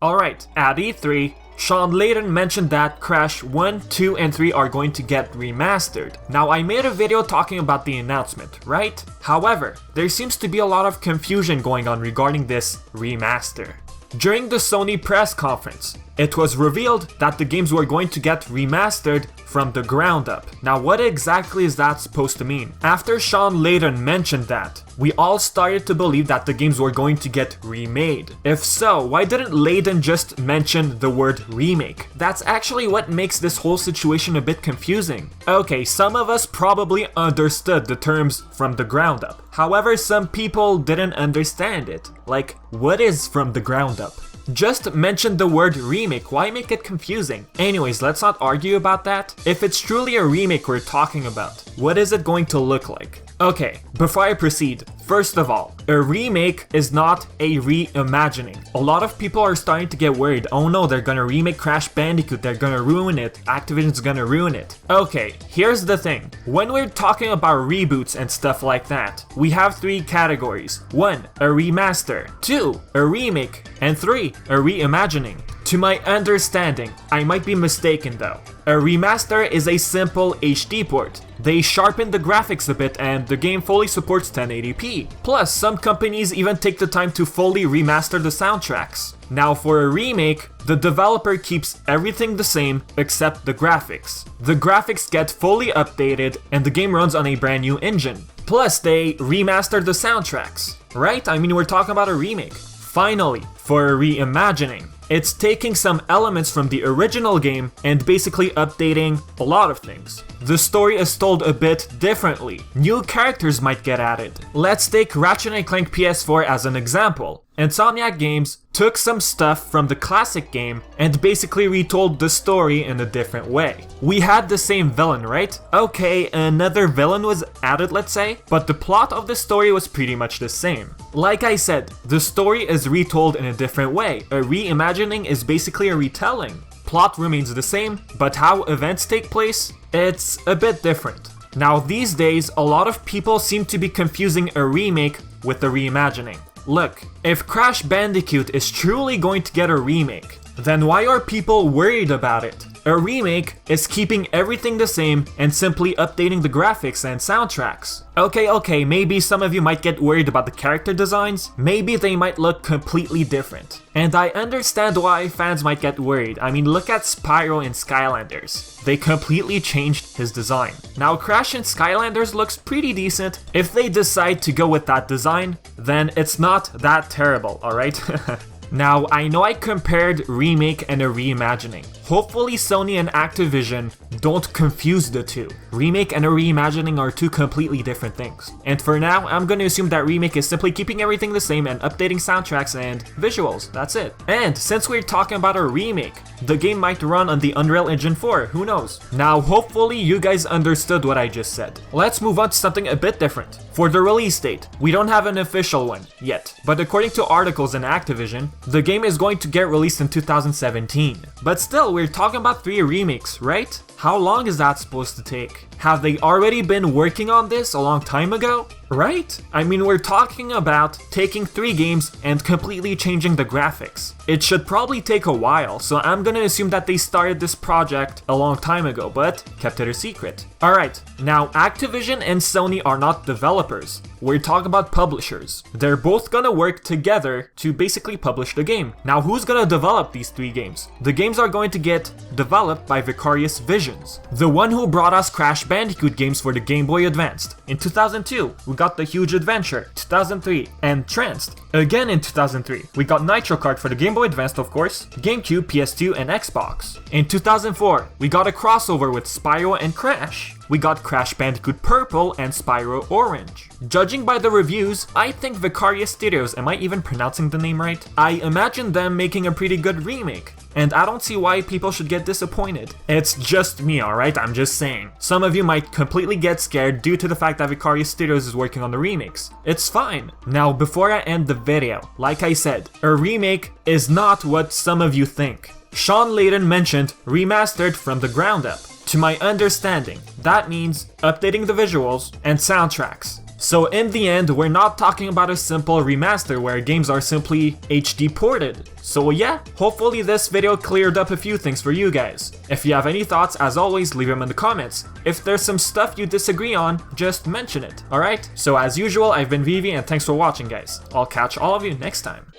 Alright, at E3, Shawn Layden mentioned that Crash 1, 2, and 3 are going to get remastered. Now, I made a video talking about the announcement, right? However, there seems to be a lot of confusion going on regarding this remaster. During the Sony press conference, it was revealed that the games were going to get remastered from the ground up. Now, what exactly is that supposed to mean? After Shawn Layden mentioned that, we all started to believe that the games were going to get remade. If so, why didn't Layden just mention the word remake? That's actually what makes this whole situation a bit confusing. Okay, some of us probably understood the terms from the ground up. However, some people didn't understand it. Like, what is from the ground up? Just mention the word remake, why make it confusing? Anyways, let's not argue about that. If it's truly a remake we're talking about, what is it going to look like? Okay, before I proceed, first of all, a remake is not a reimagining. A lot of people are starting to get worried, oh no, they're gonna remake Crash Bandicoot, they're gonna ruin it, Activision's gonna ruin it. Okay, here's the thing, when we're talking about reboots and stuff like that, we have 3 categories. 1, a remaster, 2, a remake, and 3, a reimagining. To my understanding, I might be mistaken though. A remaster is a simple HD port. They sharpen the graphics a bit and the game fully supports 1080p. Plus, some companies even take the time to fully remaster the soundtracks. Now for a remake, the developer keeps everything the same except the graphics. The graphics get fully updated and the game runs on a brand new engine. Plus, they remaster the soundtracks, right? I mean, we're talking about a remake. Finally, for a reimagining, it's taking some elements from the original game and basically updating a lot of things. The story is told a bit differently. New characters might get added. Let's take Ratchet Clank PS4 as an example. Insomniac Games took some stuff from the classic game and basically retold the story in a different way. We had the same villain, right? Okay, another villain was added, let's say, but the plot of the story was pretty much the same. Like I said, the story is retold in a different way. A reimagining is basically a retelling. Plot remains the same, but how events take place, it's a bit different. Now these days, a lot of people seem to be confusing a remake with a reimagining. Look, if Crash Bandicoot is truly going to get a remake, then why are people worried about it? A remake is keeping everything the same and simply updating the graphics and soundtracks. Okay, maybe some of you might get worried about the character designs, maybe they might look completely different. And I understand why fans might get worried. I mean, look at Spyro in Skylanders. They completely changed his design. Now Crash in Skylanders looks pretty decent. If they decide to go with that design, then it's not that terrible, alright? Now, I know I compared remake and a reimagining. Hopefully Sony and Activision don't confuse the two. Remake and a reimagining are 2 completely different things. And for now, I'm gonna assume that remake is simply keeping everything the same and updating soundtracks and visuals, that's it. And since we're talking about a remake, the game might run on the Unreal Engine 4, who knows? Now hopefully you guys understood what I just said. Let's move on to something a bit different. For the release date, we don't have an official one yet, but according to articles in Activision, the game is going to get released in 2017. But still, we're talking about 3 remakes, right? How long is that supposed to take? Have they already been working on this a long time ago? Right? I mean, we're talking about taking 3 games and completely changing the graphics. It should probably take a while, so I'm gonna assume that they started this project a long time ago, but kept it a secret. Alright, now Activision and Sony are not developers. We're talking about publishers. They're both gonna work together to basically publish the game. Now who's gonna develop these 3 games? The games are going to get developed by Vicarious Visions, the one who brought us Crash Bandicoot games for the Game Boy Advanced. In 2002, we got the Huge Adventure. 2003, N-Tranced. Again in 2003, we got Nitro Kart for the Game Boy Advanced, of course, GameCube, PS2, and Xbox. In 2004, we got a crossover with Spyro and Crash. We got Crash Bandicoot Purple and Spyro Orange. Judging by the reviews, I think Vicarious Studios, am I even pronouncing the name right? I imagine them making a pretty good remake. And I don't see why people should get disappointed. It's just me, alright? I'm just saying. Some of you might completely get scared due to the fact that Vicarious Studios is working on the remakes. It's fine. Now, before I end the video, like I said, a remake is not what some of you think. Shawn Layden mentioned remastered from the ground up. To my understanding, that means updating the visuals and soundtracks. So in the end, we're not talking about a simple remaster where games are simply HD ported. So yeah, hopefully this video cleared up a few things for you guys. If you have any thoughts, as always, leave them in the comments. If there's some stuff you disagree on, just mention it, alright? So as usual, I've been Vivi and thanks for watching guys. I'll catch all of you next time.